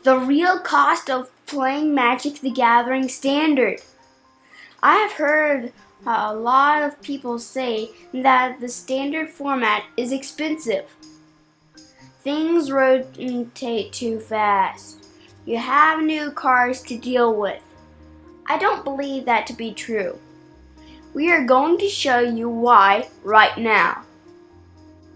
The real cost of playing Magic the Gathering Standard. I have heard a lot of people say that the standard format is expensive. Things rotate too fast. You have new cards to deal with. I don't believe that to be true. We are going to show you why right now.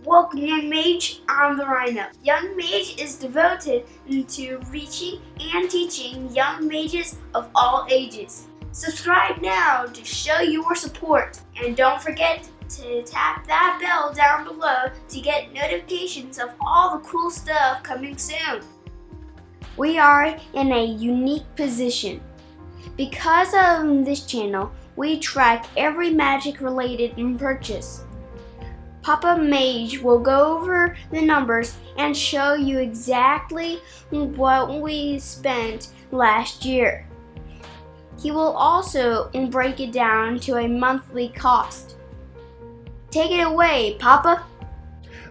Welcome, Young Mage. I'm the Rhino. Young Mage is devoted to reaching and teaching young mages of all ages. Subscribe now to show your support. And don't forget to tap that bell down below to get notifications of all the cool stuff coming soon. We are in a unique position. Because of this channel, we track every Magic related purchase. Papa Mage will go over the numbers and show you exactly what we spent last year. He will also break it down to a monthly cost. Take it away, Papa.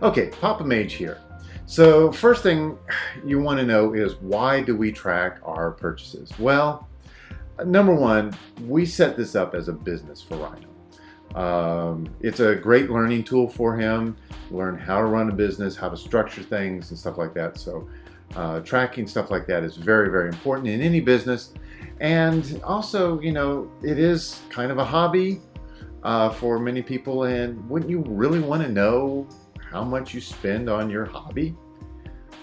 Okay, Papa Mage here. So first thing you want to know is, why do we track our purchases? Well, number one, we set this up as a business for Rhino. It's a great learning tool for him, learn how to run a business, how to structure things and stuff like that. So tracking stuff like that is very, very important in any business. And also, you know, it is kind of a hobby for many people, and wouldn't you really want to know how much you spend on your hobby?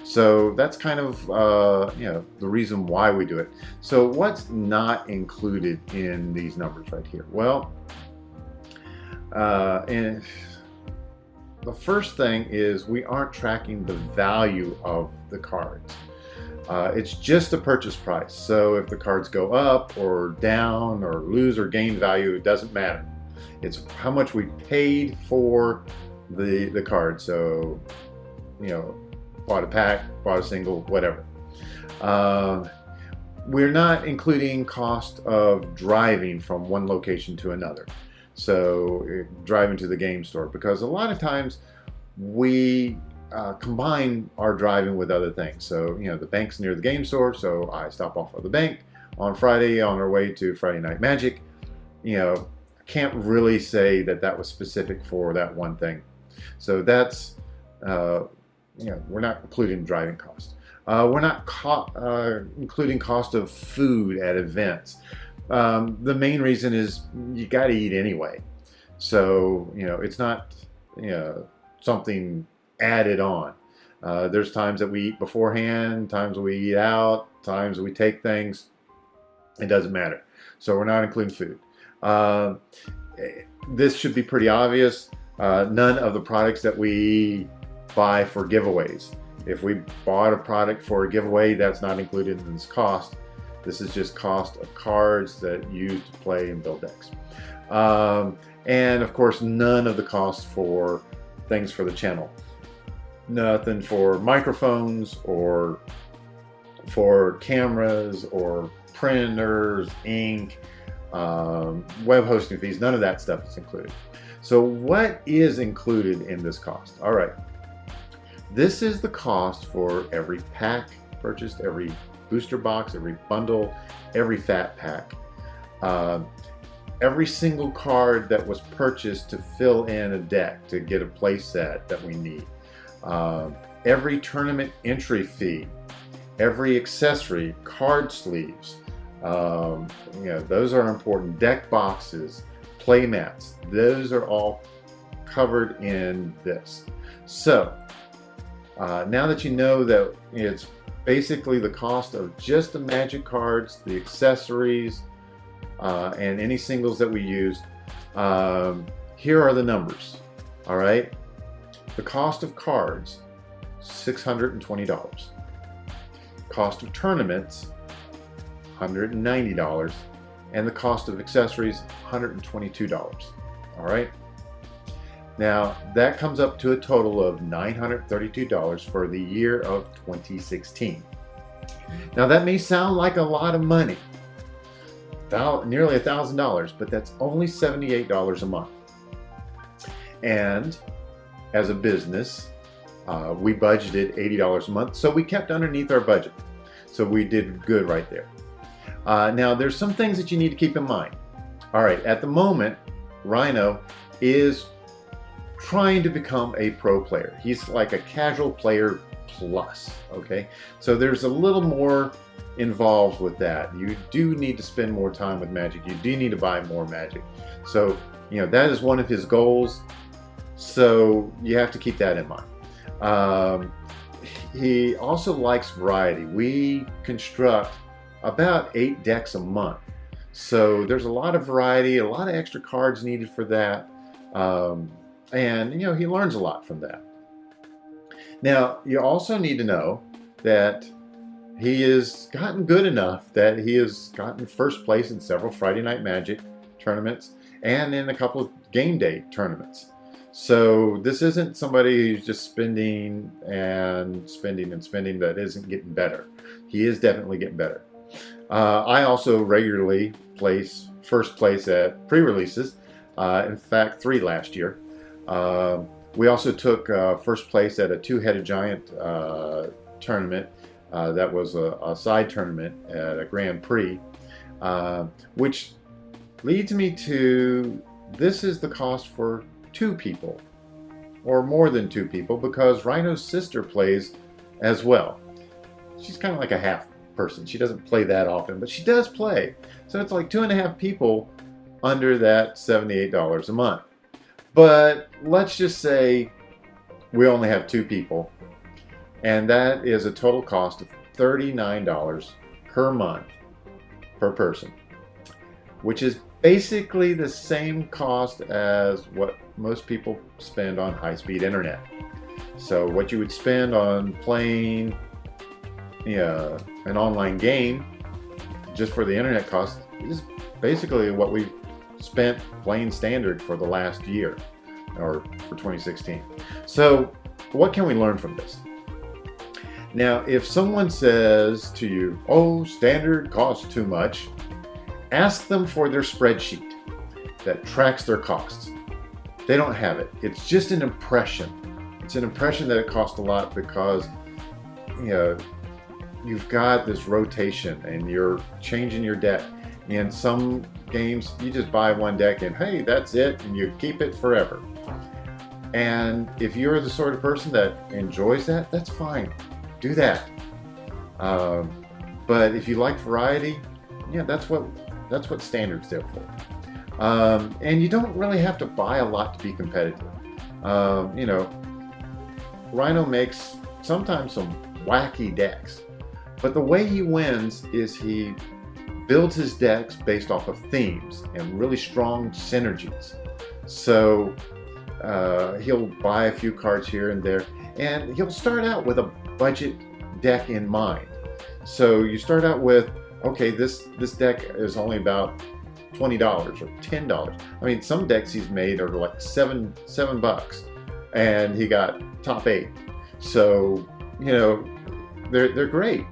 So that's kind of you know, the reason why we do it. So what's not included in these numbers right here? Well, and the first thing is, we aren't tracking the value of the cards. It's just the purchase price. So if the cards go up or down or lose or gain value, it doesn't matter. It's how much we paid for the card. So, you know, bought a pack, bought a single, whatever. We're not including cost of driving from one location to another. So driving to the game store, because a lot of times we combine our driving with other things. So, you know, the bank's near the game store, so I stop off at the bank on Friday on our way to Friday Night Magic. You know, I can't really say that that was specific for that one thing. So that's, you know, we're not including driving cost. We're not including cost of food at events. The main reason is you got to eat anyway. So, you know, it's not, you know, something added on. There's times that we eat beforehand, times we eat out, times we take things. It doesn't matter. So we're not including food. This should be pretty obvious. None of the products that we buy for giveaways. If we bought a product for a giveaway, that's not included in this cost. This is just cost of cards that you use to play and build decks. And of course, none of the costs for things for the channel. Nothing for microphones or for cameras or printers, ink, web hosting fees. None of that stuff is included. So what is included in this cost? All right. This is the cost for every pack purchased, every booster box, every bundle, every fat pack. Every single card that was purchased to fill in a deck, to get a play set that we need. Every tournament entry fee, every accessory, card sleeves, you know, those are important. Deck boxes, play mats, those are all covered in this. So now that you know that it's basically the cost of just the Magic cards, the accessories, and any singles that we use, here are the numbers. All right, the cost of cards, $620. Cost of tournaments, $190, and the cost of accessories, $122. All right. Now that comes up to a total of $932 for the year of 2016. Now that may sound like a lot of money, nearly $1,000, but that's only $78 a month. And as a business, we budgeted $80 a month, so we kept underneath our budget. So we did good right there. Now there's some things that you need to keep in mind. All right, at the moment, Rhino is trying to become a pro player. He's like a casual player plus, okay? So there's a little more involved with that. You do need to spend more time with Magic. You do need to buy more Magic. So, that is one of his goals. So you have to keep that in mind. He also likes variety. We construct about 8 decks a month. So there's a lot of variety, a lot of extra cards needed for that. And he learns a lot from that. Now, you also need to know that he has gotten good enough that he has gotten first place in several Friday Night Magic tournaments and in a couple of game day tournaments. So this isn't somebody who's just spending and spending and spending that isn't getting better. He is definitely getting better. I also regularly place first place at pre-releases. In fact, 3 last year. We also took first place at a two-headed giant tournament. That was a side tournament at a Grand Prix, which leads me to this is the cost for 2 people, or more than 2 people, because Rhino's sister plays as well. She's kind of like a half person. She doesn't play that often, but she does play. So it's like 2.5 people under that $78 a month. But let's just say we only have 2 people, and that is a total cost of $39 per month per person, which is basically the same cost as what most people spend on high-speed internet. So what you would spend on playing an online game just for the internet cost is basically what we've spent playing standard for the last year, or for 2016. So what can we learn from this? Now, if someone says to you, oh, standard costs too much, ask them for their spreadsheet that tracks their costs. They don't have it. It's just an impression. It's an impression that it costs a lot because you've got this rotation and you're changing your deck. In some games, you just buy one deck and hey, that's it, and you keep it forever. And if you're the sort of person that enjoys that, that's fine. Do that. But if you like variety, that's what standard's there for. And you don't really have to buy a lot to be competitive. Rhino makes sometimes some wacky decks, but the way he wins is he builds his decks based off of themes and really strong synergies. So he'll buy a few cards here and there, and he'll start out with a budget deck in mind. So you start out with, okay, this deck is only about $20 or $10. I mean, some decks he's made are like $7, and he got top 8. So they're great.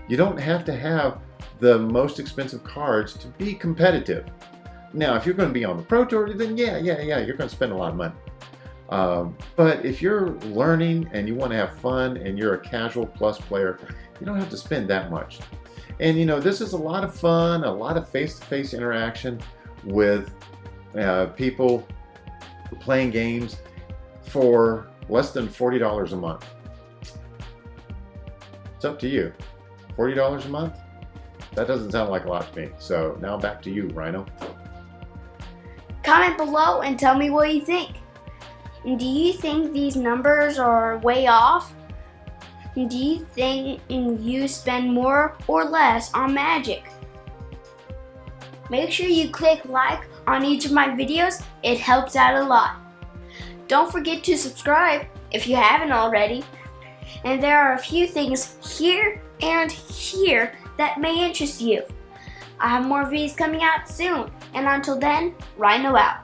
You don't have to have the most expensive cards to be competitive. Now, if you're going to be on the Pro Tour, then yeah, you're going to spend a lot of money. But if you're learning and you want to have fun and you're a casual plus player, you don't have to spend that much. And this is a lot of fun, a lot of face-to-face interaction with people playing games for less than $40 a month. It's up to you. $40 a month? That doesn't sound like a lot to me. So now back to you, Rhino. Comment below and tell me what you think. Do you think these numbers are way off? Do you think you spend more or less on Magic? Make sure you click like on each of my videos. It helps out a lot. Don't forget to subscribe if you haven't already. And there are a few things here and here that may interest you. I have more videos coming out soon. And until then, Rhino out.